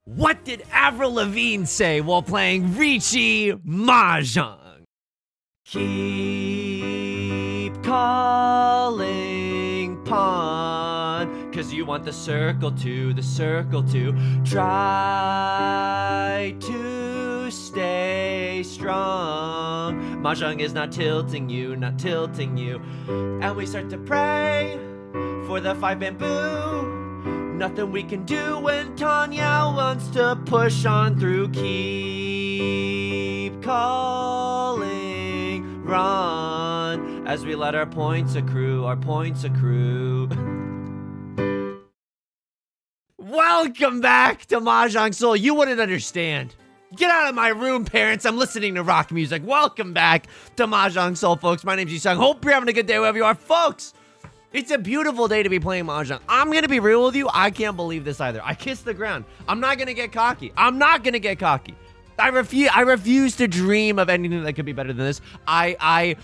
What did Avril Lavigne say while playing Riichi Mahjong? Keep calling PON, cause you want the circle to try to stay strong. Mahjong is not tilting you, and we start to pray for the 5 bamboo. Nothing we can do when Tanya wants to push on through. Keep calling, run, as we let our points accrue, Welcome back to Mahjong Soul. You wouldn't understand. Get out of my room, parents. I'm listening to rock music. Welcome back to Mahjong Soul, folks. My name's Yusong. Hope you're having a good day wherever you are, folks. It's a beautiful day to be playing Mahjong. I'm gonna be real with you. I can't believe this either. I kissed the ground. I'm not gonna get cocky. I refuse to dream of anything that could be better than this. I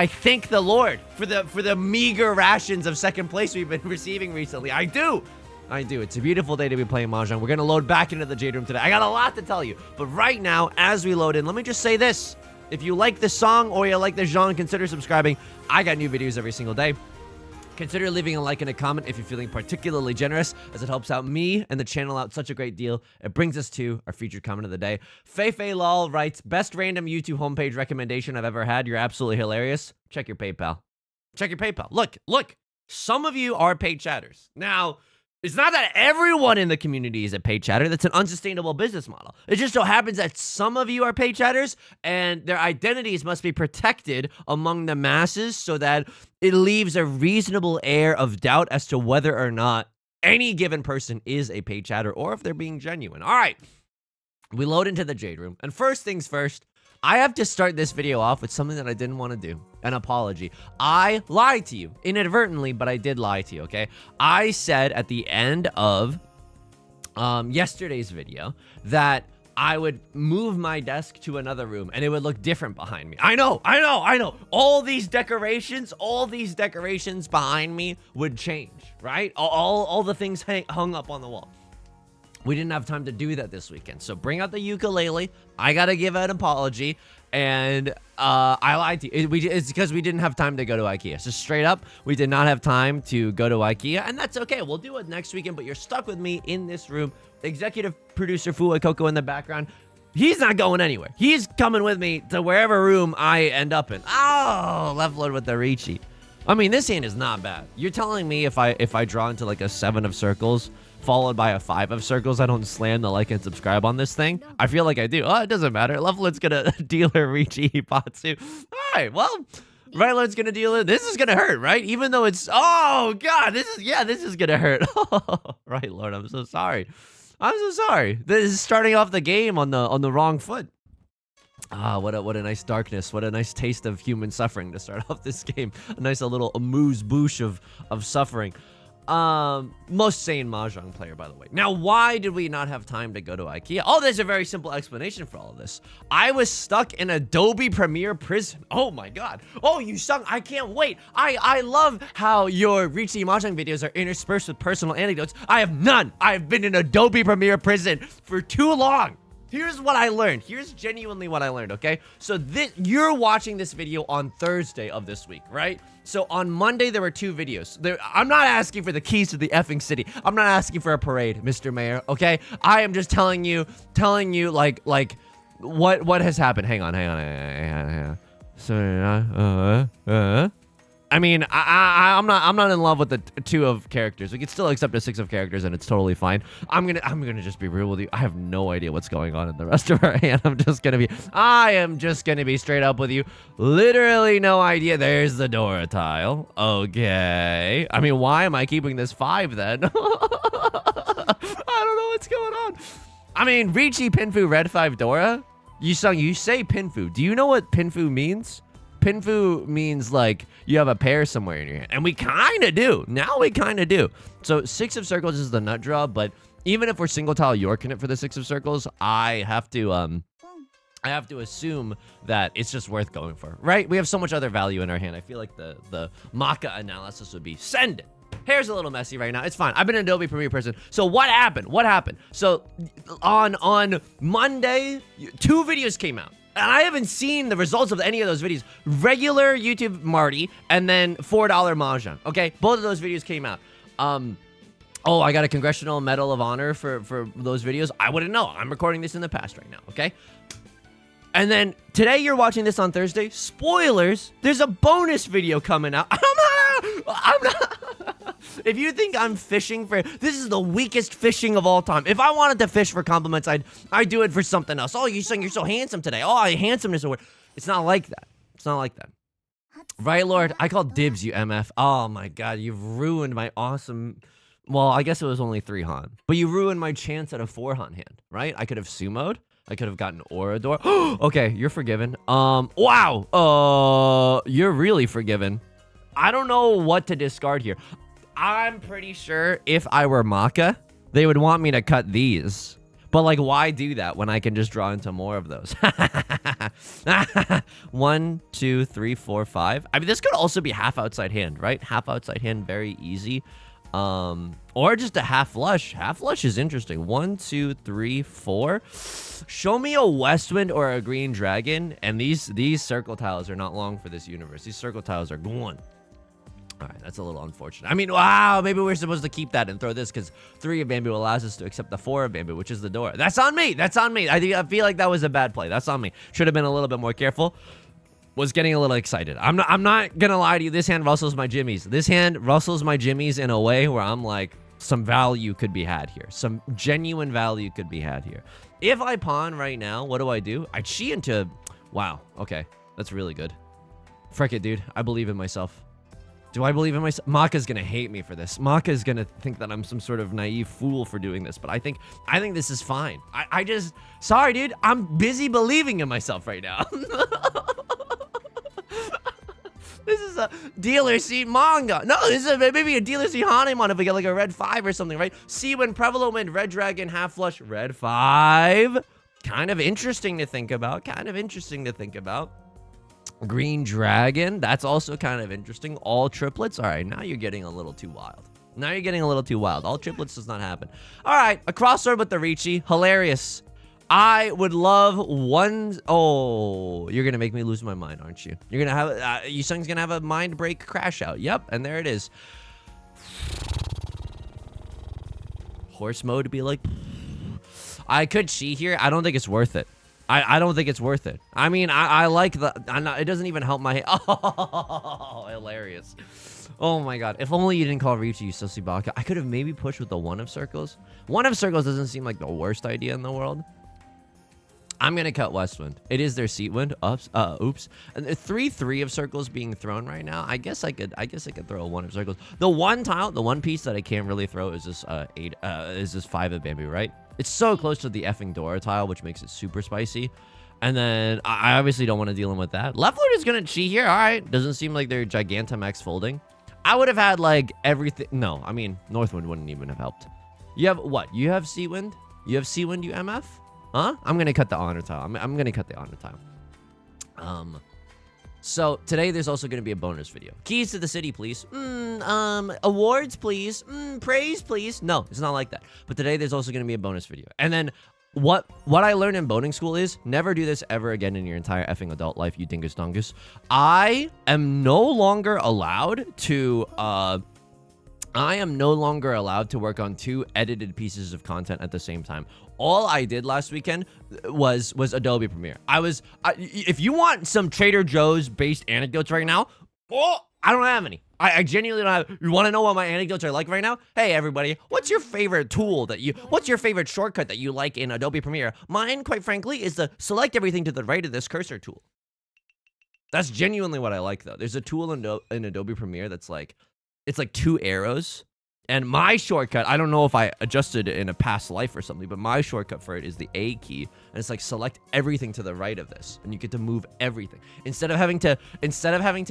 thank the Lord for the meager rations of second place we've been receiving recently. I do. It's a beautiful day to be playing Mahjong. We're gonna load back into the Jade Room today. I got a lot to tell you, but right now, as we load in, let me just say this: if you like this song or you like this genre, consider subscribing. I got new videos every single day. Consider leaving a like and a comment if you're feeling particularly generous, as it helps out me and the channel out such a great deal. It brings us to our featured comment of the day. Feifei writes, best random YouTube homepage recommendation I've ever had. You're absolutely hilarious. Check your PayPal. Look. Some of you are paid chatters. Now, it's not that everyone in the community is a paid chatter. That's an unsustainable business model. It just so happens that some of you are paid chatters and their identities must be protected among the masses so that it leaves a reasonable air of doubt as to whether or not any given person is a paid chatter or if they're being genuine. All right, we load into the Jade Room. And first things first, I have to start this video off with something that I didn't want to do. An apology. I lied to you inadvertently, but I did lie to you, okay? I said at the end of yesterday's video that I would move my desk to another room and it would look different behind me. I know. All these decorations behind me would change, right? All the things hung up on the wall. We didn't have time to do that this weekend. So bring out the ukulele. I got to give an apology. And I lied to you. It's because we didn't have time to go to IKEA. So straight up, we did not have time to go to IKEA. And that's okay. We'll do it next weekend. But you're stuck with me in this room. Executive producer Fuwa Coco in the background. He's not going anywhere. He's coming with me to wherever room I end up in. Oh, left load with the Riichi. I mean, this hand is not bad. You're telling me if I draw into like a 7 of circles followed by a 5 of circles, I don't slam the like and subscribe on this thing? I feel like I do. Oh, it doesn't matter. Leftload's gonna deal her Riichi Ipatsu. All right, well, right load's gonna deal it. This is gonna hurt, right? Even though it's, oh God, this is gonna hurt. Right Lord, I'm so sorry. This is starting off the game on the wrong foot. Ah, what a nice darkness. What a nice taste of human suffering to start off this game. A nice little amuse-bouche of suffering. Most sane Mahjong player, by the way. Now, why did we not have time to go to IKEA? Oh, there's a very simple explanation for all of this. I was stuck in Adobe Premiere prison. Oh my God. Oh, Yusong, I can't wait. I love how your Riichi Mahjong videos are interspersed with personal anecdotes. I have none. I've been in Adobe Premiere prison for too long. Here's what I learned. Here's genuinely what I learned, okay? So you're watching this video on Thursday of this week, right? So on Monday, there were 2 videos. I'm not asking for the keys to the effing city. I'm not asking for a parade, Mr. Mayor, okay? I am just telling you like what has happened. Hang on. So, I mean, I'm not in love with the 2 of characters. We can still accept a 6 of characters, and it's totally fine. I'm gonna just be real with you. I have no idea what's going on in the rest of our hand. I am just gonna be straight up with you. Literally no idea. There's the Dora tile. Okay. I mean, why am I keeping this 5 then? I don't know what's going on. I mean, Riichi Pinfu Red 5 Dora. You say Pinfu. Do you know what Pinfu means? Pinfu means like you have a pair somewhere in your hand. And we kind of do. Now we kind of do. So 6 of circles is the nut draw, but even if we're single tile Yorking it for the 6 of circles, I have to assume that it's just worth going for, right? We have so much other value in our hand. I feel like the Maka analysis would be send it. Hair's a little messy right now. It's fine. I've been an Adobe Premiere person. So what happened? What happened? So on Monday, 2 videos came out. And I haven't seen the results of any of those videos. Regular YouTube Marty and then $4 Mahjong. Okay, both of those videos came out. Oh, I got a Congressional Medal of Honor for those videos. I wouldn't know. I'm recording this in the past right now, okay? And then today you're watching this on Thursday. Spoilers, there's a bonus video coming out. I'm not. If you think I'm fishing for, this is the weakest fishing of all time. If I wanted to fish for compliments, I'd do it for something else. Oh, you're saying you're so handsome today. Oh, handsomeness award. It's not like that. It's not like that. Right, Lord? I call dibs, you MF. Oh my God, you've ruined my awesome. Well, I guess it was only 3 Han, but you ruined my chance at a 4 Han hand, right? I could have sumoed. I could have gotten Orador. Okay, you're forgiven. Wow. You're really forgiven. I don't know what to discard here. I'm pretty sure if I were Maka, they would want me to cut these. But like, why do that when I can just draw into more of those? 1, 2, 3, 4, 5. I mean, this could also be half outside hand, right? Half outside hand, very easy. Or just a half flush. Half flush is interesting. 1, 2, 3, 4. Show me a Westwind or a green dragon, and these circle tiles are not long for this universe. These circle tiles are gone. All right, that's a little unfortunate. I mean, wow, maybe we're supposed to keep that and throw this because 3 of bamboo allows us to accept the 4 of bamboo, which is the door. That's on me. That's on me. I feel like that was a bad play. That's on me. Should have been a little bit more careful. Was getting a little excited. I'm not gonna lie to you. This hand rustles my jimmies. This hand rustles my jimmies in a way where I'm like, some value could be had here. Some genuine value could be had here. If I pawn right now, what do? I chi into... Wow, okay. That's really good. Frick it, dude. I believe in myself. Do I believe in myself? Maka's gonna hate me for this. Maka's gonna think that I'm some sort of naive fool for doing this, but I think this is fine. I just... Sorry, dude. I'm busy believing in myself right now. This is a dealer seat manga. No, this is maybe a dealer seat Hanemon if we get like a red 5 or something, right? See when prevalent wind, red dragon, half flush, red 5. Kind of interesting to think about. Green dragon, that's also kind of interesting. All triplets. All right, now you're getting a little too wild. All triplets does not happen. All right, a crossword with the Riichi. Hilarious. I would love one... Oh, you're going to make me lose my mind, aren't you? You're going to have... Yusong's going to have a mind break crash out. Yep, and there it is. Horse mode to be like... I could chi here. I don't think it's worth it. I don't think it's worth it. I mean, I like the... it doesn't even help my... Oh, hilarious. Oh my God. If only you didn't call Riichi Sosibaka. I could have maybe pushed with the 1 of circles. 1 of circles doesn't seem like the worst idea in the world. I'm going to cut Westwind. It is their seat wind. Oops. And the 3 of circles being thrown right now. I guess I could throw a 1 of circles. The one tile, the one piece that I can't really throw is this 5 of bamboo, right? It's so close to the effing Dora tile, which makes it super spicy. And then I obviously don't want to deal with that. Left Lord is going to chi here. All right. Doesn't seem like they're Gigantamax folding. I would have had like everything. No, I mean, Northwind wouldn't even have helped. You have what? You have Sea Wind? You have Sea Wind, you MF? Huh? I'm going to cut the honor tile. I'm going to cut the honor tile. So today there's also going to be a bonus video. Keys to the city, please. Awards, please. Praise, please. No, it's not like that. But today there's also going to be a bonus video. And then what I learned in boating school is never do this ever again in your entire effing adult life, you dingus dongus. I am no longer allowed to work on 2 edited pieces of content at the same time. All I did last weekend was Adobe Premiere. If you want some Trader Joe's based anecdotes right now, I don't have any. I genuinely don't have. You want to know what my anecdotes are like right now? Hey, everybody, what's your favorite what's your favorite shortcut that you like in Adobe Premiere? Mine, quite frankly, is to select everything to the right of this cursor tool. That's genuinely what I like, though. There's a tool in Adobe Premiere that's like, it's like 2 arrows. And my shortcut, I don't know if I adjusted it in a past life or something, but my shortcut for it is the A key. And it's like select everything to the right of this. And you get to move everything. Instead of having to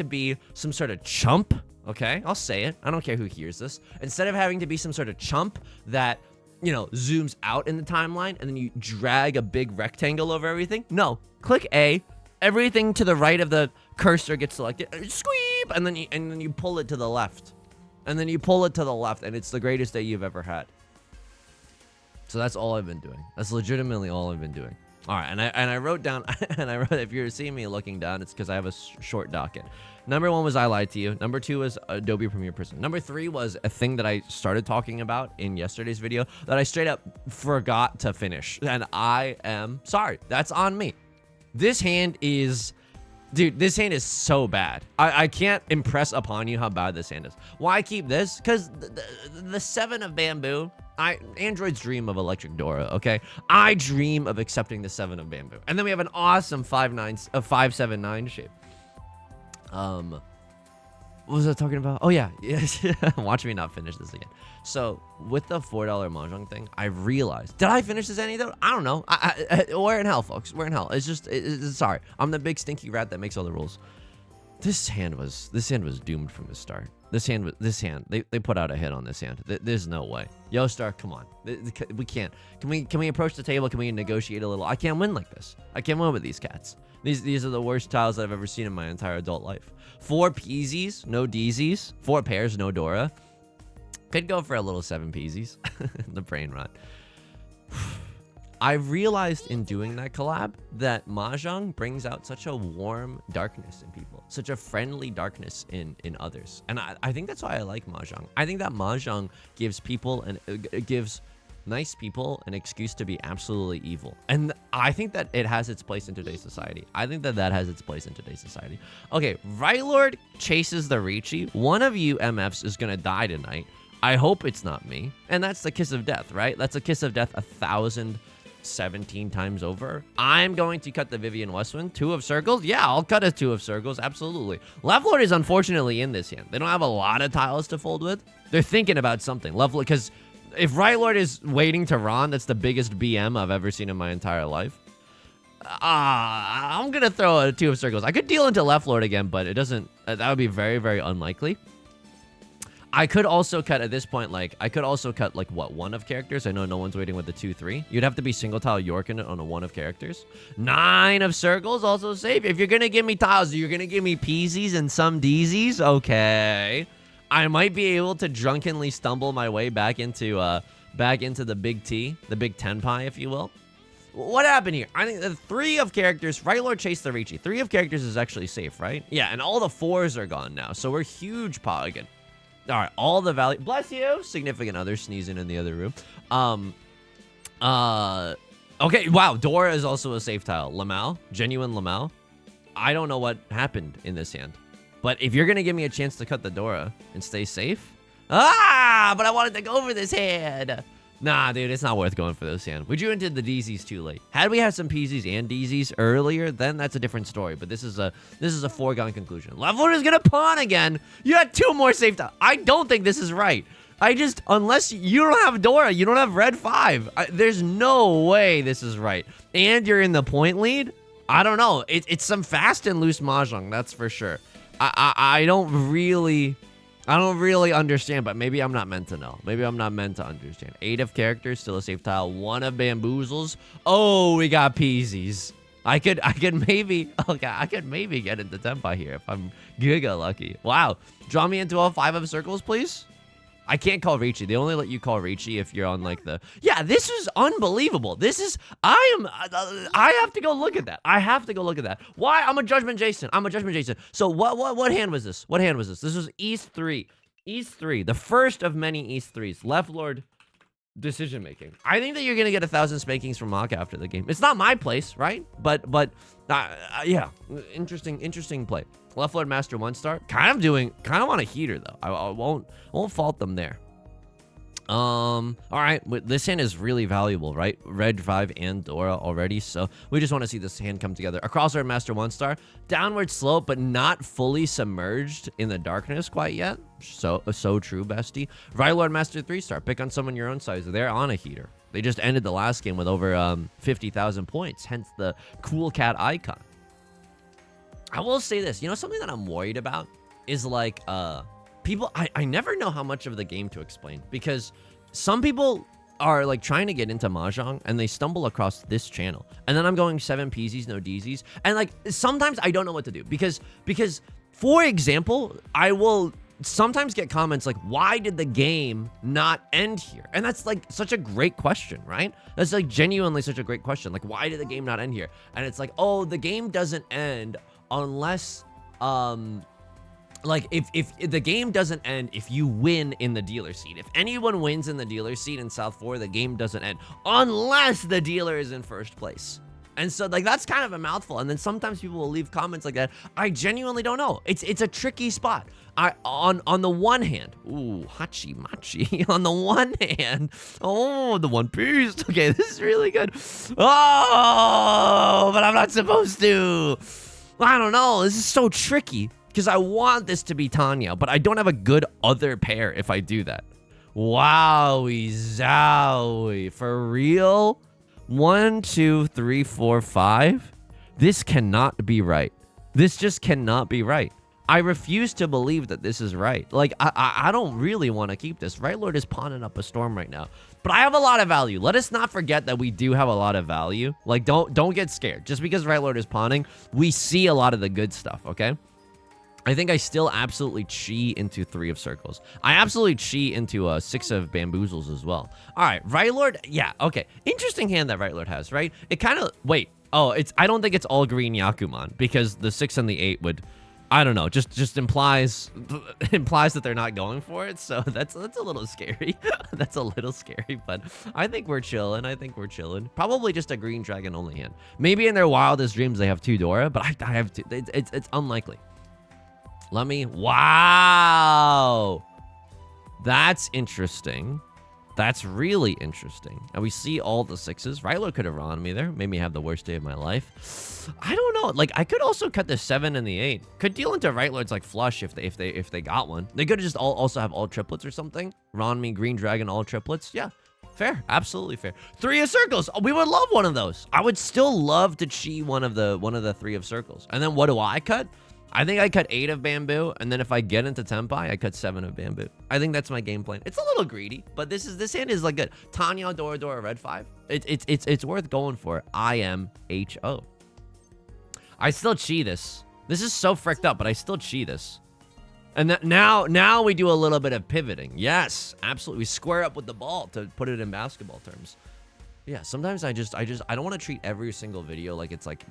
be some sort of chump, okay? I'll say it. I don't care who hears this. Instead of having to be some sort of chump that, you know, zooms out in the timeline and then you drag a big rectangle over everything. No, click A. Everything to the right of the cursor gets selected. Squeep! And then you pull it to the left. and then you pull it to the left, and it's the greatest day you've ever had. So that's all I've been doing. That's legitimately all I've been doing. All right, and I wrote down, and I wrote, if you're seeing me looking down, it's because I have a short docket. Number 1 was I Lied to You. Number 2 was Adobe Premiere Prison. Number 3 was a thing that I started talking about in yesterday's video that I straight up forgot to finish, and I am sorry. That's on me. This hand is... Dude, this hand is so bad. I can't impress upon you how bad this hand is. Why keep this? Because the 7 of bamboo, androids dream of electric Dora, okay? I dream of accepting the 7 of bamboo. And then we have an awesome 579 shape. What was I talking about? Oh, yeah. Yes. Watch me not finish this again. So, with the $4 Mahjong thing, I realized... Did I finish this anecdote? I don't know. We're in hell, folks. We're in hell. It's just... sorry. I'm the big stinky rat that makes all the rules. This hand was doomed from the start. They put out a hit on this hand. There's no way. Yo, Star, come on. We can't. Can we approach the table? Can we negotiate a little? I can't win like this. I can't win with these cats. These are the worst tiles I've ever seen in my entire adult life. 4 peasies, no deesies. 4 pairs, no Dora. Could go for a little 7 peasies. The brain rot. I realized in doing that collab that Mahjong brings out such a warm darkness in people, such a friendly darkness in others, and I think that's why I like Mahjong. I think that Mahjong gives people gives nice people an excuse to be absolutely evil, and I think that it has its place in today's society. I think that has its place in today's society. Okay, Right Lord chases the Riichi. One of you MFs is gonna die tonight. I hope it's not me, and that's the kiss of death, right? That's a kiss of death 1,017 times over. I'm going to cut the Vivian Westwind. 2 of circles? Yeah, I'll cut a 2 of circles. Absolutely. Left Lord is unfortunately in this hand. They don't have a lot of tiles to fold with. They're thinking about something. Left Lord, because if Right Lord is waiting to Ron, that's the biggest BM I've ever seen in my entire life. I'm going to throw a 2 of circles. I could deal into Left Lord again, but it doesn't... That would be very, very unlikely. I could also cut at this point, like, what, 1 of characters? I know no one's waiting with the 2-3. You'd have to be single tile Yorkin it on a 1 of characters. 9 of circles, also safe. If you're going to give me tiles, you're going to give me peasies and some deesies? Okay. I might be able to drunkenly stumble my way back into the big T, the big 10 pie, if you will. What happened here? I think the 3 of characters, Right Lord chased the Riichi. 3 of characters is actually safe, right? Yeah, and all the 4s are gone now, so we're huge pogging. All right, all the value. Bless you. Significant other sneezing in the other room. Okay, wow. Dora is also a safe tile. Lamau, genuine Lamau. I don't know what happened in this hand, but if you're gonna give me a chance to cut the Dora and stay safe, but I wanted to go for this hand. Nah, dude, it's not worth going for this hand. We drew into the Deezies too late. Had we had some Peasies and Deezies earlier, then that's a different story. But this is a foregone conclusion. Left Lord is gonna pawn again. You had 2 more safe tiles. I don't think this is right. Unless you don't have Dora, you don't have red 5. There's no way this is right. And you're in the point lead. I don't know. It's some fast and loose Mahjong, that's for sure. I don't really understand, but maybe I'm not meant to know. Maybe I'm not meant to understand. 8 of characters, still a safe tile. 1 of bamboozles. Oh, we got peasies. I could maybe get into Tempai here if I'm giga lucky. Wow. Draw me into all 5 of circles, please. I can't call Riichi. They only let you call Riichi if you're on like the... Yeah, this is unbelievable. This is... I have to go look at that. Why? I'm a Judgment Jason. So what hand was this? This was East 3. East 3. The first of many East 3s. Left Lord decision making. I think that you're going to get 1,000 spankings from Mock after the game. It's not my place, right? But yeah. Interesting play. Left Lord Master 1-star. Kind of on a heater, though. I won't fault them there. All right. This hand is really valuable, right? Red 5 and Dora already, so we just want to see this hand come together. A Crossword Master 1-star. Downward slope, but not fully submerged in the darkness quite yet. So true, bestie. Right Lord Master 3-star. Pick on someone your own size. They're on a heater. They just ended the last game with over 50,000 points, hence the cool cat icon. I will say this, you know, something that I'm worried about is like, people, I never know how much of the game to explain, because some people are like trying to get into Mahjong and they stumble across this channel. And then I'm going 7 peasies, no deesies. And like, sometimes I don't know what to do because for example, I will sometimes get comments like, why did the game not end here? And that's like such a great question, right? That's like genuinely such a great question. Like, why did the game not end here? And it's like, oh, the game doesn't end unless, like if the game doesn't end if you win in the dealer seat. If anyone wins in the dealer seat in South 4, the game doesn't end unless the dealer is in first place. And so, like, that's kind of a mouthful. And then sometimes people will leave comments like that. I genuinely don't know. It's a tricky spot. On the one hand, ooh, hachi machi. On the one hand, oh, the One Piece. Okay, this is really good. Oh, but I'm not supposed to. I don't know. This is so tricky because I want this to be Tanya, but I don't have a good other pair if I do that. Wowie zowie. For real? 1, 2, 3, 4, 5. This cannot be right. This just cannot be right. I refuse to believe that this is right. Like, I don't really want to keep this. Right Lord is pawning up a storm right now. But I have a lot of value. Let us not forget that we do have a lot of value. Like, don't get scared. Just because Right Lord is pawning, we see a lot of the good stuff, okay? I think I still absolutely chi into 3 of circles. I absolutely chi into 6 of bamboozles as well. All right, Right Lord, yeah, okay. Interesting hand that Right Lord has, right? It kind of, wait, oh, I don't think it's all green Yakuman because the 6 and the 8 would, I don't know, just implies that they're not going for it. So that's a little scary. That's a little scary, but I think we're chilling. Probably just a green dragon only hand. Maybe in their wildest dreams they have 2 Dora, but I have 2. It's unlikely. Let me, wow. That's interesting. That's really interesting. And we see all the 6s. Rylo could have run me there. Made me have the worst day of my life. I don't know. Like, I could also cut the 7 and the 8. Could deal into Right Lord's like flush if they got one. They could have just also have all triplets or something. Ron me, Green Dragon, all triplets. Yeah. Fair. Absolutely fair. 3 of circles. We would love one of those. I would still love to chi one of the 3 of circles. And then what do I cut? I think I cut 8 of bamboo, and then if I get into Tenpai, I cut 7 of bamboo. I think that's my game plan. It's a little greedy, but this hand is like good. Tanya, Dora, red 5. It's worth going for. IMHO. I still chi this. This is so fricked up, but I still chi this. And now we do a little bit of pivoting. Yes, absolutely. We square up with the ball to put it in basketball terms. Yeah, sometimes I don't want to treat every single video like it's like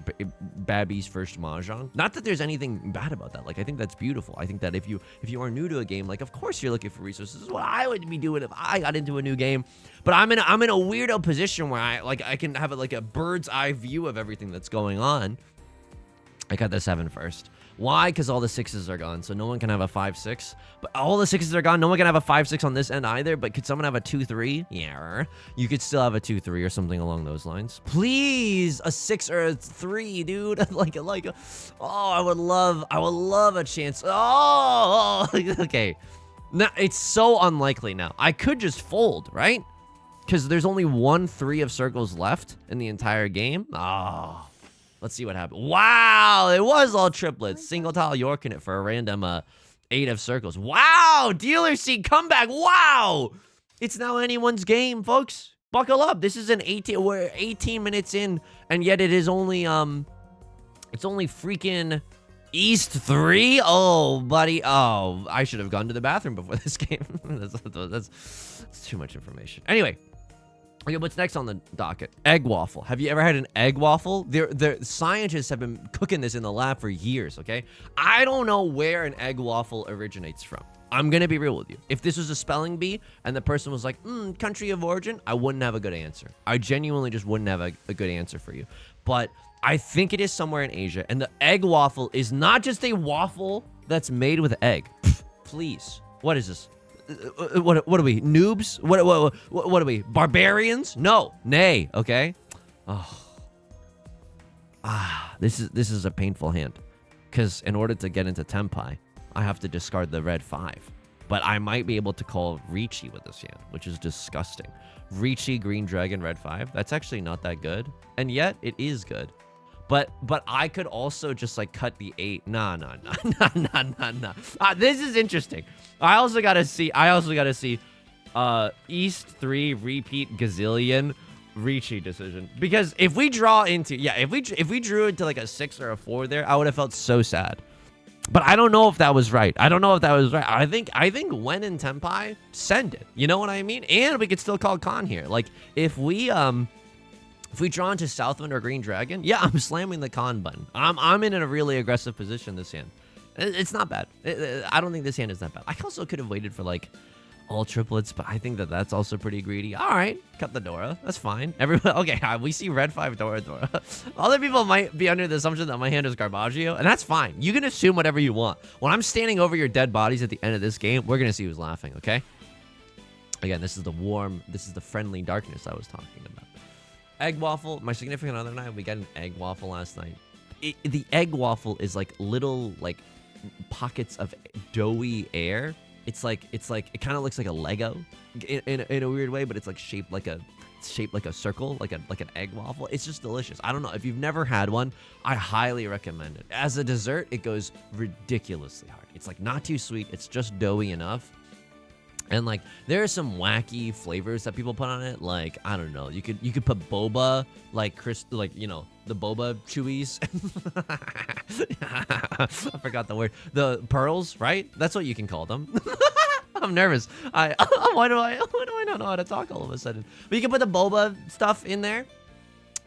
Babby's first Mahjong. Not that there's anything bad about that. Like, I think that's beautiful. I think that if you are new to a game, like, of course you're looking for resources. This is what I would be doing if I got into a new game. But I'm in a weirdo position where I can have like a bird's eye view of everything that's going on. I got the 7 first. Why? Because all the 6s are gone, so no one can have a 5-6. But all the 6s are gone. No one can have a 5-6 on this end either. But could someone have a 2-3? Yeah, you could still have a 2-3 or something along those lines. Please, a 6 or a 3, dude. Oh, I would love a chance. Oh, okay. Now it's so unlikely now. I could just fold, right? Because there's only 1 3 of circles left in the entire game. Oh. Let's see what happened. Wow, it was all triplets. Single tile York in it for a random 8 of circles. Wow, dealer seat comeback. Wow. It's now anyone's game, folks. Buckle up. This is we're 18 minutes in, and yet it is only it's only freaking East 3. Oh, buddy. Oh, I should have gone to the bathroom before this game. that's too much information. Anyway. Okay, what's next on the docket? Egg waffle. Have you ever had an egg waffle? The scientists have been cooking this in the lab for years, okay? I don't know where an egg waffle originates from. I'm gonna be real with you. If this was a spelling bee and the person was like, country of origin, I wouldn't have a good answer. I genuinely just wouldn't have a good answer for you. But I think it is somewhere in Asia, and the egg waffle is not just a waffle that's made with egg. Please. What is this? What are we, noobs? What are we, barbarians? No, nay, okay. This is a painful hand, because in order to get into Tenpai, I have to discard the red 5. But I might be able to call Riichi with this hand, which is disgusting. Riichi, green dragon, red 5. That's actually not that good, and yet it is good. But I could also just like cut the 8. Nah. This is interesting. I also gotta see East 3 repeat gazillion Riichi decision. Because if we draw into if we drew into like a 6 or a 4 there, I would have felt so sad. But I don't know if that was right. I don't know if that was right. I think when in Tenpai, send it. You know what I mean? And we could still call Khan here. Like if we draw into Southwind or Green Dragon, yeah, I'm slamming the Khan button. I'm in a really aggressive position this hand. It's not bad. I don't think this hand is that bad. I also could have waited for like all triplets, but I think that that's also pretty greedy. All right, cut the Dora. That's fine. Everyone, okay, we see red 5 Dora. Other people might be under the assumption that my hand is Garbaggio, and that's fine. You can assume whatever you want. When I'm standing over your dead bodies at the end of this game, we're going to see who's laughing, okay? Again, this is the friendly darkness I was talking about. Egg waffle. My significant other and I, we got an egg waffle last night. The egg waffle is like little like pockets of doughy air. It kind of looks like a Lego in a weird way, but it's like shaped like a circle, like an egg waffle. It's just delicious. I don't know if you've never had one. I highly recommend it. As a dessert, it goes ridiculously hard. It's like not too sweet. It's just doughy enough. And like there are some wacky flavors that people put on it. Like I don't know, you could put boba, like the boba chewies. I forgot the word. The pearls, right? That's what you can call them. I'm nervous. Why do I not know how to talk all of a sudden? But you can put the boba stuff in there.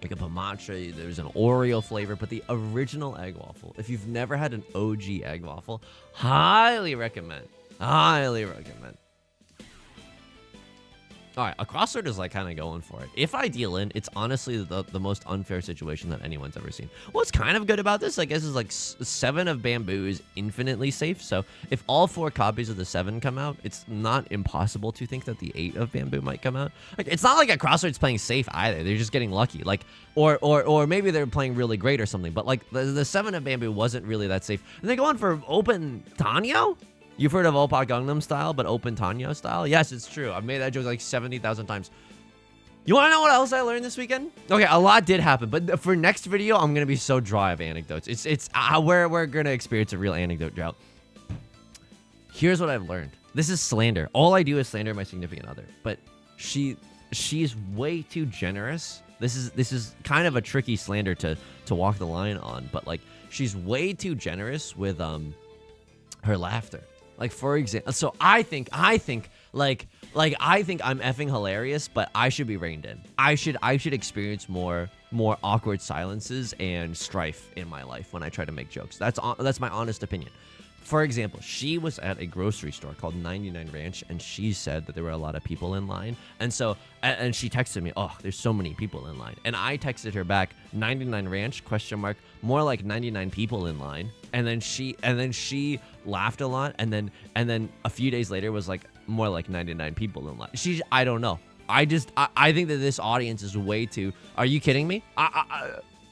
You can put matcha. There's an Oreo flavor, but the original egg waffle. If you've never had an OG egg waffle, highly recommend. Highly recommend. All right, a crossword is like kind of going for it. If I deal in, it's honestly the most unfair situation that anyone's ever seen. What's kind of good about this, I guess, is like 7 of bamboo is infinitely safe. So if all 4 copies of the 7 come out, it's not impossible to think that the 8 of bamboo might come out. Like it's not like a crossword's playing safe either. They're just getting lucky. Like or maybe they're playing really great or something. But like the 7 of bamboo wasn't really that safe. And they're going for open Tanyo? You've heard of Oppa Gangnam style, but open Tanyo style? Yes, it's true. I've made that joke like 70,000 times. You want to know what else I learned this weekend? Okay, a lot did happen, but for next video, I'm going to be so dry of anecdotes. We're going to experience a real anecdote drought. Here's what I've learned. This is slander. All I do is slander my significant other, but she's way too generous. This is kind of a tricky slander to walk the line on, but like she's way too generous with her laughter. Like for example, so I think I'm effing hilarious, but I should be reined in. I should experience more awkward silences and strife in my life when I try to make jokes. That's my honest opinion. For example, she was at a grocery store called 99 Ranch, and she said that there were a lot of people in line. And so, and she texted me, "Oh, there's so many people in line." And I texted her back, 99 Ranch, ? More like 99 people in line. And then she laughed a lot. And then a few days later was like more like 99 people in line. I don't know. I think that this audience is way too. Are you kidding me?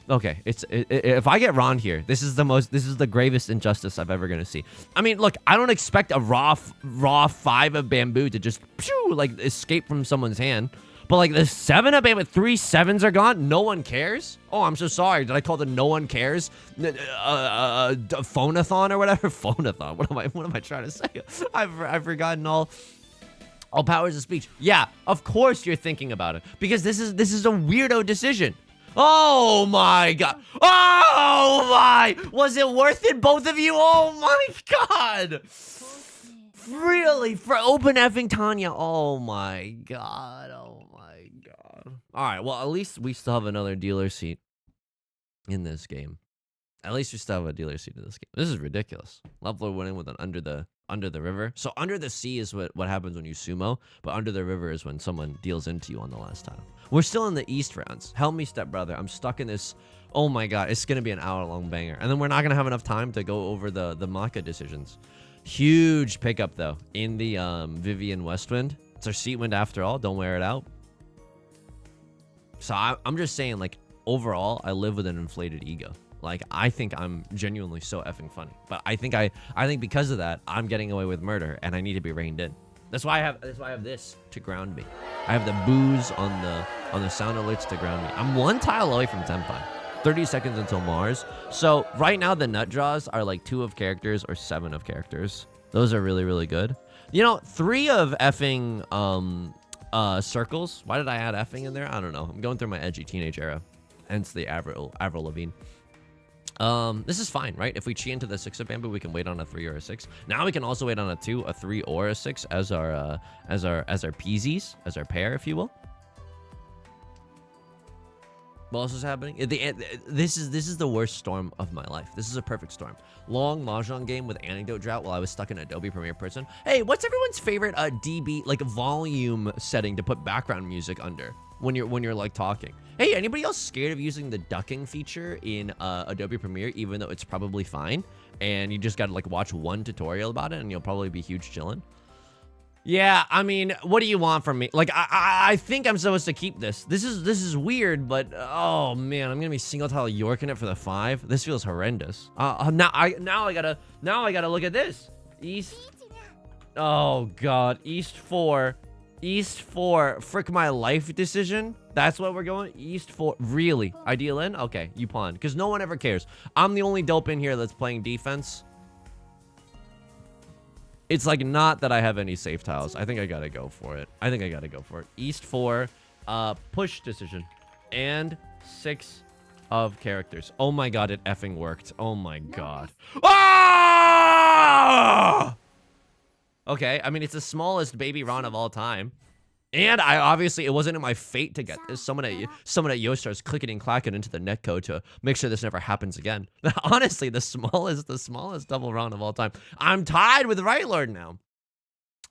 Okay, if I get Ron here, this is the gravest injustice I've ever gonna see. I mean, look, I don't expect a raw 5 of bamboo to just like escape from someone's hand, but like the 7 of bamboo, 3 7s are gone. No one cares. Oh, I'm so sorry. Did I call the no one cares? Phonathon or whatever. Phonathon. What am I trying to say? I've forgotten all powers of speech. Yeah, of course you're thinking about it because this is a weirdo decision. Oh my god. Oh my. Was it worth it, both of you? Oh my god. Really? For open effing Tanya? Oh my god. Oh my god. Alright, well, at least we still have another dealer seat in this game. At least we still have a dealer seat in this game. This is ridiculous. Leveler winning with an under the river. So under the sea is what happens when you sumo, but under the river is when someone deals into you on the last tile. We're still in the East rounds. Help me, stepbrother. I'm stuck in this. Oh my god, it's gonna be an hour-long banger. And then we're not gonna have enough time to go over the Maka decisions. Huge pickup though in the Vivian Westwind. It's our seat wind after all. Don't wear it out. So I'm just saying, like, overall, I live with an inflated ego. Like, I think I'm genuinely so effing funny. But I think because of that, I'm getting away with murder, and I need to be reined in. That's why I have this to ground me. I have the booze on the sound alerts to ground me. I'm 1 tile away from Tenpai. 30 seconds until Mars. So right now the nut draws are like 2 of characters or 7 of characters. Those are really, really good. You know, 3 of effing circles. Why did I add effing in there? I don't know. I'm going through my edgy teenage era. Hence the Avril Lavigne. This is fine, right? If we chi into the 6 of bamboo, we can wait on a 3 or a 6. Now we can also wait on a 2, a 3, or a 6 as our peasies, as our pair, if you will. What else is happening? This is the worst storm of my life. This is a perfect storm. Long Mahjong game with anecdote drought while I was stuck in Adobe Premiere person. Hey, what's everyone's favorite dB, like volume setting to put background music under when you're like talking? Hey, anybody else scared of using the ducking feature in Adobe Premiere, even though it's probably fine? And you just gotta like watch one tutorial about it and you'll probably be huge chillin'. Yeah, I mean, what do you want from me? Like, I think I'm supposed to keep this. This is weird, but oh man, I'm gonna be single tile Yorking it for the 5. This feels horrendous. Now I gotta look at this. East. Oh god, East 4. East 4. Frick my life decision. That's what we're going. East 4. Really? Ideal in? Okay, you pawn. Because no one ever cares. I'm the only dope in here that's playing defense. It's like not that I have any safe tiles. I think I gotta go for it. East 4, push decision, and 6 of characters. Oh my god, it effing worked. Oh my god. Ah! Okay, I mean, it's the smallest baby Ron of all time. And it wasn't in my fate to get this. Someone at Yostar's clicking and clacking into the netcode to make sure this never happens again. Honestly, the smallest double round of all time. I'm tied with Right Lord now.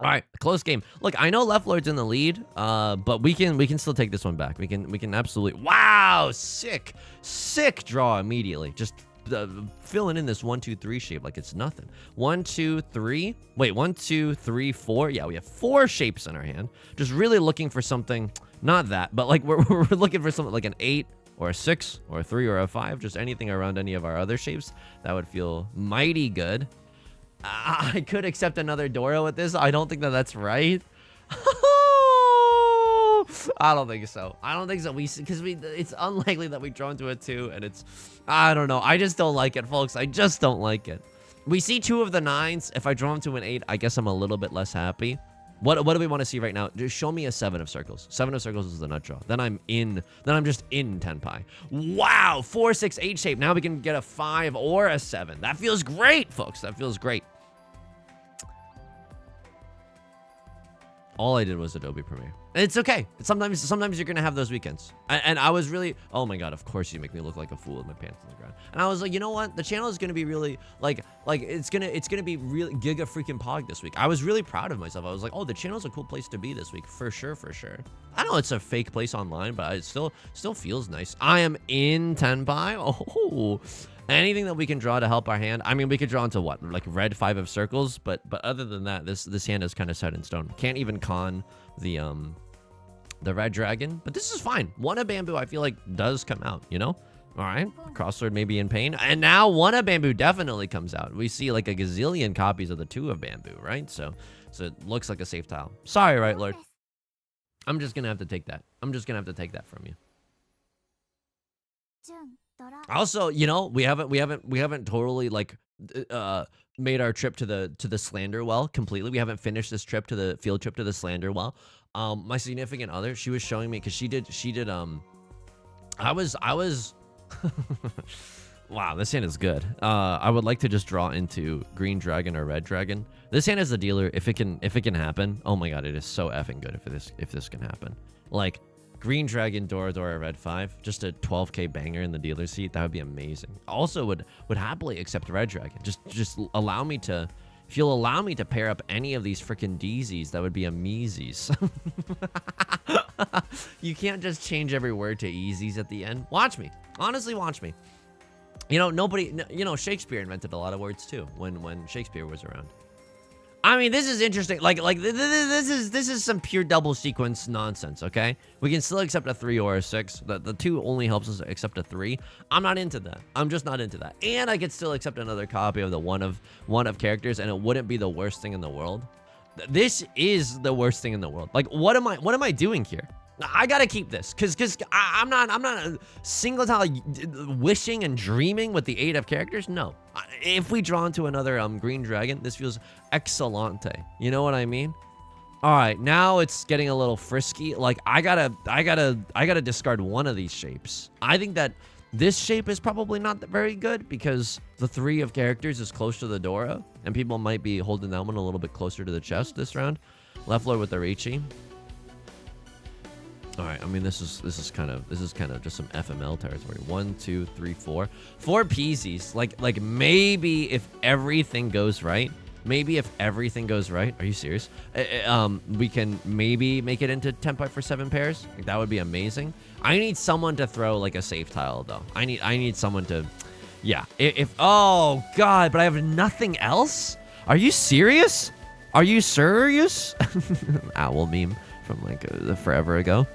All right, close game. Look, I know Left Lord's in the lead, but we can still take this one back. We can absolutely. Wow, sick draw immediately. Just filling in this 1, 2, 3 shape like it's nothing. 1, 2, 3. Wait, 1, 2, 3, 4. Yeah, we have 4 shapes in our hand. Just really looking for something, not that, but like we're looking for something like an 8 or a 6 or a 3 or a 5. Just anything around any of our other shapes that would feel mighty good. I could accept another Doro with this. I don't think that's right. I don't think so. Because it's unlikely that we draw into a 2, and I don't know. I just don't like it, folks. I just don't like it. We see 2 of the 9s. If I draw into an 8, I guess I'm a little bit less happy. What do we want to see right now? Just show me a 7 of circles. 7 of circles is the nut draw. Then I'm just in Tenpai. Wow, 4, 6, 8 shape. Now we can get a 5 or a 7. That feels great, folks. That feels great. All I did was Adobe Premiere. And it's okay. Sometimes you're gonna have those weekends. And I was really, oh my god, of course you make me look like a fool with my pants on the ground. And I was like, you know what? The channel is gonna be really like it's gonna be really giga freaking pog this week. I was really proud of myself. I was like, oh, the channel's a cool place to be this week for sure. I know it's a fake place online, but it still feels nice. I am in Tenpai. Oh. Anything that we can draw to help our hand. I mean, we could draw into what, like red 5 of circles, but other than that, this hand is kind of set in stone. Can't even con the red dragon, but this is fine. 1 of bamboo, I feel like does come out, you know. All right, crossword may be in pain, and now 1 of bamboo definitely comes out. We see like a gazillion copies of the 2 of bamboo, right? So it looks like a safe tile. Sorry, Right Lord. I'm just gonna have to take that. I'm just gonna have to take that from you. Also, you know, we haven't totally like made our trip to the Slander Well completely. We haven't finished this trip to the field trip to the Slander Well. My significant other, she was showing me because she did I was wow, this hand is good. I would like to just draw into green dragon or red dragon. This hand is the dealer if it can happen. Oh my god, it is so effing good if this can happen. Like green dragon, Dora, red 5, just a 12k banger in the dealer seat. That would be amazing. Also would happily accept red dragon. Just allow me to, if you'll allow me to pair up any of these freaking Deezies, that would be ameezies. You can't just change every word to easies at the end. Watch me. Honestly, watch me. You know, Shakespeare invented a lot of words too when Shakespeare was around. I mean, this is interesting. Like this is some pure double sequence nonsense, okay? We can still accept a 3 or a 6. The 2 only helps us accept a 3. I'm not into that. I'm just not into that. And I could still accept another copy of the one of characters, and it wouldn't be the worst thing in the world. This is the worst thing in the world. Like, what am I doing here? I gotta keep this, cause I'm not a single tile wishing and dreaming with the 8 of characters. No, if we draw into another green dragon, this feels excellente. You know what I mean? All right, now it's getting a little frisky. Like I gotta discard one of these shapes. I think that This shape is probably not very good because the 3 of characters is close to the Dora, and people might be holding that one a little bit closer to the chest this round. Left Lord with the Riichi. All right, I mean this is kind of just some FML territory. 1, 2, 3, 4, 4 peasies. Like maybe if everything goes right. Maybe if everything goes right, are you serious? We can maybe make it into 10 pipe for 7 pairs. Like, that would be amazing. I need someone to throw like a safe tile though. I need someone to, yeah. If oh god, but I have nothing else. Are you serious? Are you serious? Owl meme from like forever ago.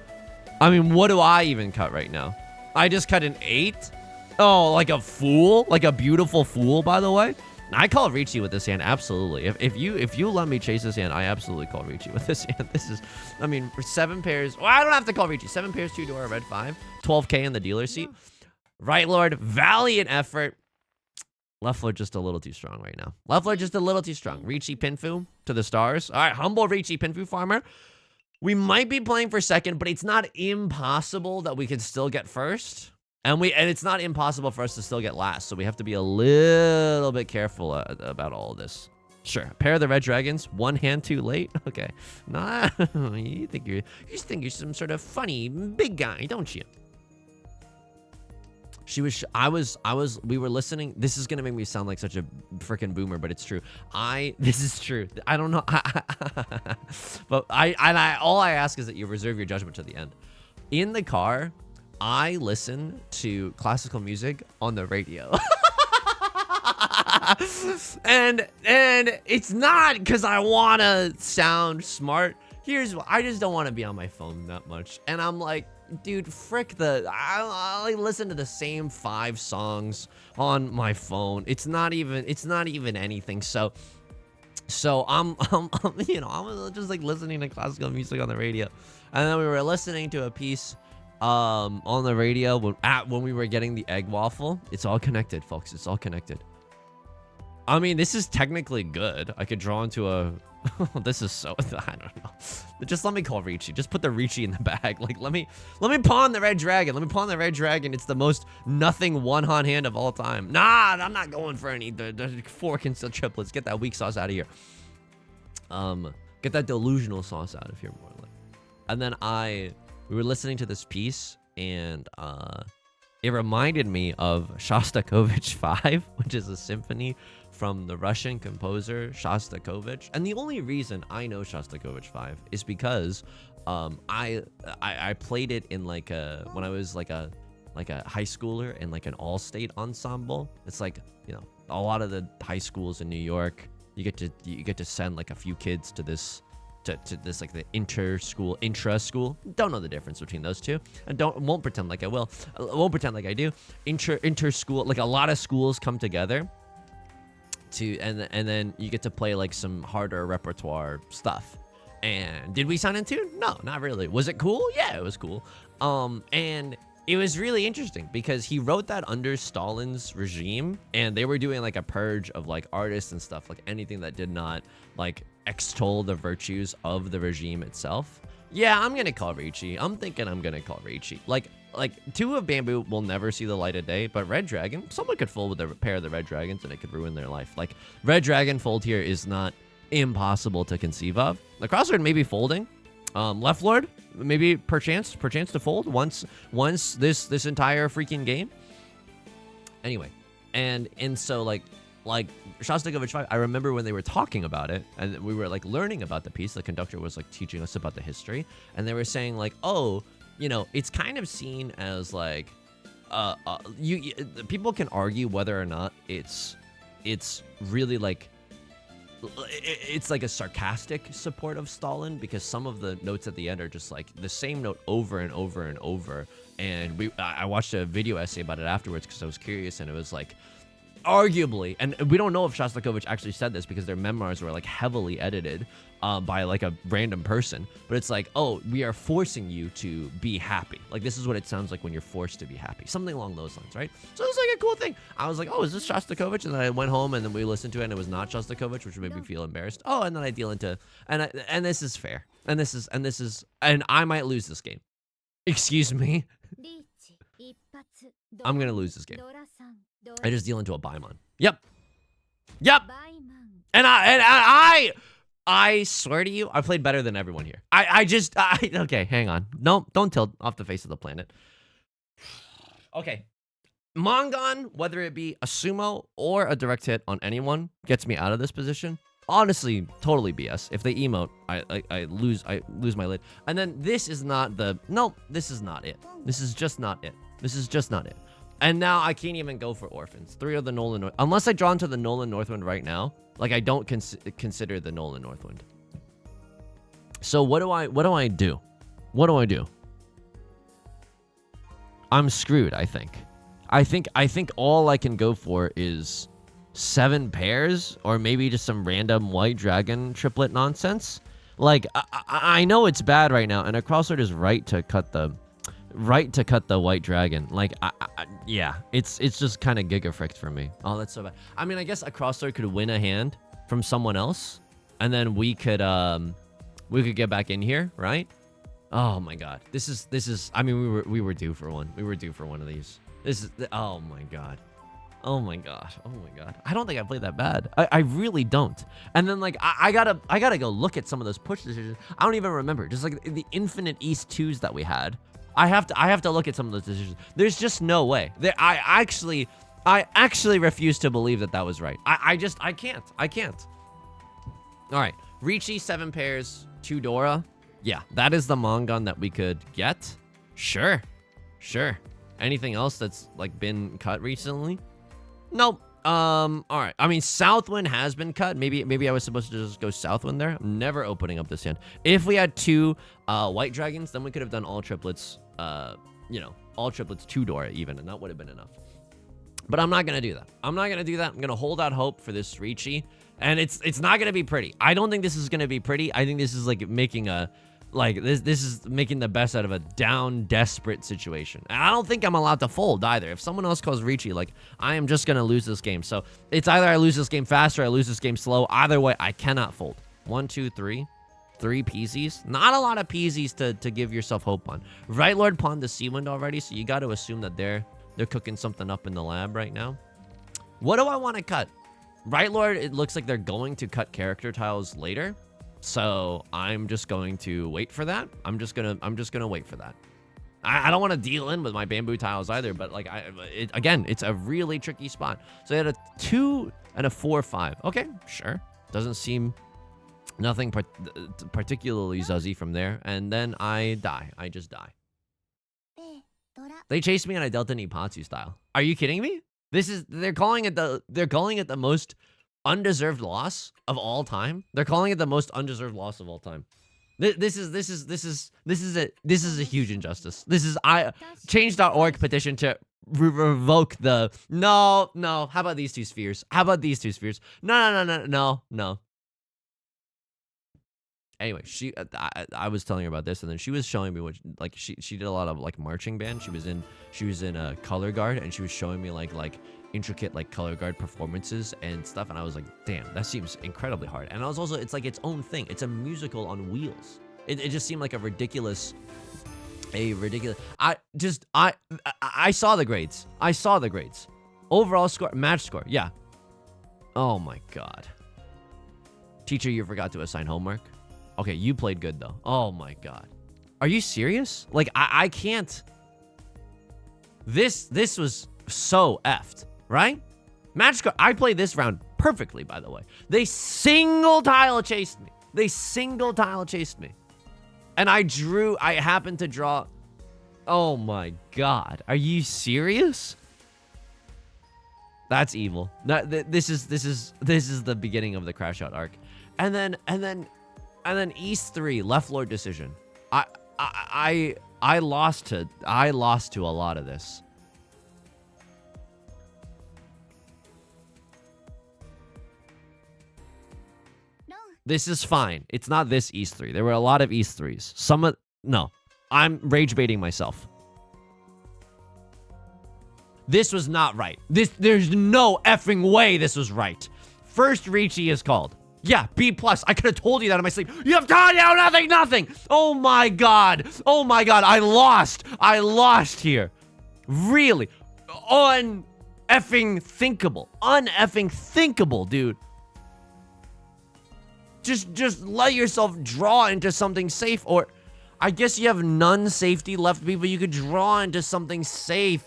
I mean, what do I even cut right now? I just cut an 8. Oh, like a fool, like a beautiful fool, by the way. I call Riichi with this hand, absolutely. If you let me chase this hand, I absolutely call Riichi with this hand. This is, I mean, for 7 pairs. Well, I don't have to call Riichi. 7 pairs, 2 Dora, red 5, 12K in the dealer seat. Right Lord, valiant effort. Left Lord just a little too strong right now. Left Lord just a little too strong. Riichi Pinfu to the stars. All right, humble Riichi Pinfu farmer. We might be playing for second, but it's not impossible that we can still get first. And it's not impossible for us to still get last, so we have to be a little bit careful about all of this. Sure, pair of the red dragons, 1 hand too late. Okay, nah, you think you're some sort of funny big guy, don't you? We were listening. This is gonna make me sound like such a freaking boomer, but it's true. This is true. I don't know, but all I ask is that you reserve your judgment to the end. In the car, I listen to classical music on the radio. and it's not because I want to sound smart. I just don't want to be on my phone that much. And I'm like, dude, frick I listen to the same 5 songs on my phone. It's not even anything. So I'm just like listening to classical music on the radio. And then we were listening to a piece on the radio when we were getting the egg waffle. It's all connected, folks. It's all connected. I mean, this is technically good. I could draw into a this is so, I don't know. Just let me call Riichi. Just put the Riichi in the bag. Like, let me pawn the red dragon. Let me pawn the red dragon. It's the most nothing one-hot hand of all time. Nah, I'm not going for any the 4 constant triplets. Get that weak sauce out of here. Get that delusional sauce out of here, more like. And then we were listening to this piece, and it reminded me of Shostakovich 5, which is a symphony from the Russian composer Shostakovich. And the only reason I know Shostakovich 5 is because I played it in like when I was like a high schooler in like an all-state ensemble. It's like, you know, a lot of the high schools in New York, you get to send like a few kids to this like the intra school. Don't know the difference between those two, and won't pretend like I will. Won't pretend like I do. Inter school, like a lot of schools come together and then you get to play like some harder repertoire stuff. And did we sound in tune? No, not really. Was it cool? Yeah, it was cool. And it was really interesting because he wrote that under Stalin's regime, and they were doing like a purge of like artists and stuff, like anything that did not like extol the virtues of the regime itself. Yeah, I'm gonna call Riichi. I'm thinking I'm gonna call Riichi. Like 2 of Bamboo will never see the light of day, but Red Dragon, someone could fold with a pair of the Red Dragons and it could ruin their life. Like, Red Dragon fold here is not impossible to conceive of. The crossword may be folding. Left Lord, maybe perchance to fold once this entire freaking game. Anyway, and so like Shostakovich 5, I remember when they were talking about it and we were like learning about the piece, the conductor was like teaching us about the history, and they were saying like, oh, you know, it's kind of seen as like people can argue whether or not it's really like it's like a sarcastic support of Stalin, because some of the notes at the end are just like the same note over and over and over. And I watched a video essay about it afterwards because I was curious, and it was like, arguably, and we don't know if Shostakovich actually said this because their memoirs were like heavily edited by like a random person, but it's like, oh, we are forcing you to be happy. Like, this is what it sounds like when you're forced to be happy, something along those lines, right? So it was like a cool thing. I was like, oh, is this Shostakovich? And then I went home and then we listened to it and it was not Shostakovich, which made me feel embarrassed. Oh, and then I deal into and this is fair, and I might lose this game. Excuse me. I'm gonna lose this game. I just deal into a Baimon. Yep. Yep. And I swear to you, I played better than everyone here. Okay, hang on. No, don't tilt off the face of the planet. Okay. Mongon, whether it be a sumo or a direct hit on anyone, gets me out of this position. Honestly, totally BS. If they emote, I lose my lid. And then this is not the, no, this is not it. This is just not it. This is just not it. And now I can't even go for orphans. 3 of the Nolan North, unless I draw into the Nolan Northwind right now. Like I don't consider the Nolan Northwind. So what do I do? What do I do? I'm screwed, I think. I think all I can go for is 7 pairs or maybe just some random white dragon triplet nonsense. Like I know it's bad right now, and a crossword is right to cut the white dragon. Like yeah, it's just kind of gigafricked for me. Oh, that's so bad. I mean, I guess a crossword could win a hand from someone else, and then we could get back in here, right? Oh my god, this is. I mean, we were due for one. We were due for one of these. This is. Oh my god. Oh my gosh. Oh my god. I don't think I played that bad. I really don't. And then like I gotta go look at some of those push decisions. I don't even remember. Just like the infinite East 2s that we had. I have to look at some of those decisions. There's just no way. I actually refuse to believe that was right. I can't. All right. Riichi 7 pairs, 2 Dora. Yeah, that is the Mongon that we could get. Sure. Anything else that's like been cut recently? Nope. All right. I mean, Southwind has been cut. Maybe I was supposed to just go Southwind there. I'm never opening up this hand. If we had 2 white dragons, then we could have done all triplets. All triplets 2 Dora even, and that would have been enough. But I'm not gonna do that. I'm gonna hold out hope for this Riichi, and it's not gonna be pretty. I don't think this is gonna be pretty. I think this is like making this is making the best out of a down, desperate situation. And I don't think I'm allowed to fold either. If someone else calls Riichi, like, I am just gonna lose this game. So it's either I lose this game fast or I lose this game slow. Either way, I cannot fold. 1, 2, 3. 3 PZs. Not a lot of PZs to give yourself hope on. Right Lord pawned the Seawind already, so you got to assume that they're cooking something up in the lab right now. What do I want to cut? Right Lord, it looks like they're going to cut character tiles later. So I'm just going to wait for that. I'm just gonna wait for that. I don't want to deal in with my bamboo tiles either, but like again, it's a really tricky spot. So I had a 2 and a 4, 5. Okay, sure. Doesn't seem nothing particularly zuzzy from there. And then I die. I just die. They chased me and I dealt an Ipatsu style. Are you kidding me? They're calling it the most undeserved loss of all time. They're calling it the most undeserved loss of all time. This is a huge injustice. Change.org petition to revoke the no. How about these 2 spheres? No. Anyway, I was telling her about this, and then she was showing me what, like, she did a lot of like marching band. She was in a color guard, and she was showing me like intricate like color guard performances and stuff, and I was like, damn, that seems incredibly hard. And I was also, it's like its own thing. It's a musical on wheels. It just seemed like a ridiculous. I saw the grades. Overall score, match score, yeah. Oh my god. Teacher, you forgot to assign homework. Okay, you played good though. Oh my god. Are you serious? Like I can't. This was so effed, right? Match score. I played this round perfectly, by the way. They single tile chased me. And I happened to draw. Oh my god. Are you serious? That's evil. This is the beginning of the crash out arc. And then East 3 left lord decision. I lost to a lot of this. This is fine. It's not this East 3. There were a lot of East 3s. No. I'm rage baiting myself. This was not right. There's no effing way this was right. First Riichi is called. Yeah, B+. I could have told you that in my sleep. You have taught you nothing. Oh my god. I lost here. Really. Un-effing thinkable. Un-effing thinkable, dude. Just let yourself draw into something safe, or I guess you have none safety left, but you could draw into something safe.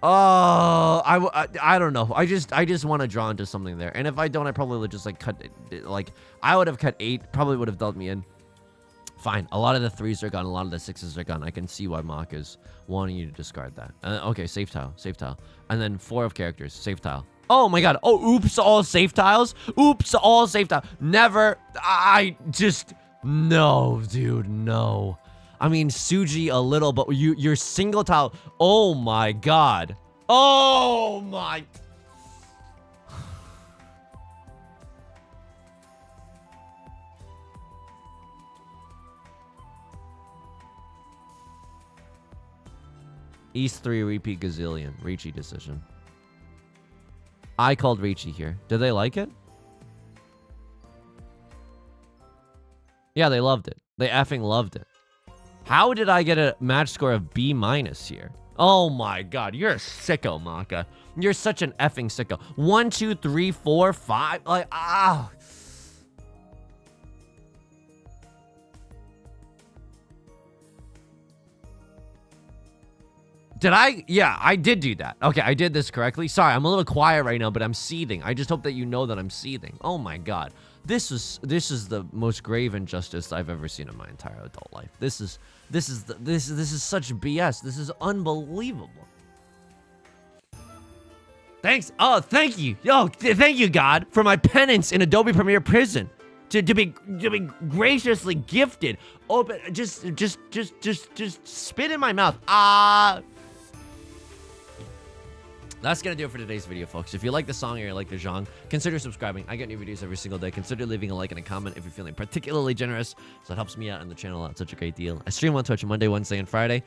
Oh, I don't know. I just want to draw into something there. And if I don't, I probably would just like cut, like I would have cut 8, probably would have dealt me in. Fine. A lot of the 3s are gone. A lot of the 6s are gone. I can see why Mock is wanting you to discard that. Okay, safe tile. Safe tile. And then 4 of characters. Safe tile. Oh my god. Oh, oops, all safe tiles. Oops, all safe tile. Never. I just. No, dude, no. I mean, Suji a little, but you're single tile. Oh my god. Oh my. East 3 repeat gazillion. Riichi decision. I called Riichi here. Did they like it? Yeah, they loved it. They effing loved it. How did I get a match score of B- here? Oh my god, you're a sicko, Maka. You're such an effing sicko. 1, 2, 3, 4, 5. Like, ah. Did I? Yeah, I did do that. Okay, I did this correctly. Sorry, I'm a little quiet right now, but I'm seething. I just hope that you know that I'm seething. Oh my god. This is the most grave injustice I've ever seen in my entire adult life. This is such BS. This is unbelievable. Thanks. Oh, thank you. Yo, thank you, God, for my penance in Adobe Premiere prison. To be graciously gifted. Open, just spit in my mouth. That's gonna do it for today's video, folks. If you like the song or you like the genre, consider subscribing. I get new videos every single day. Consider leaving a like and a comment if you're feeling particularly generous, so it helps me out and the channel out. Such a great deal. I stream on Twitch on Monday, Wednesday, and Friday,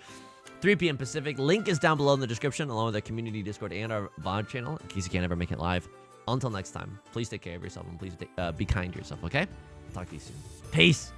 3 p.m. Pacific. Link is down below in the description, along with our community Discord and our VOD channel, in case you can't ever make it live. Until next time, please take care of yourself and please be kind to yourself, okay? Talk to you soon. Peace.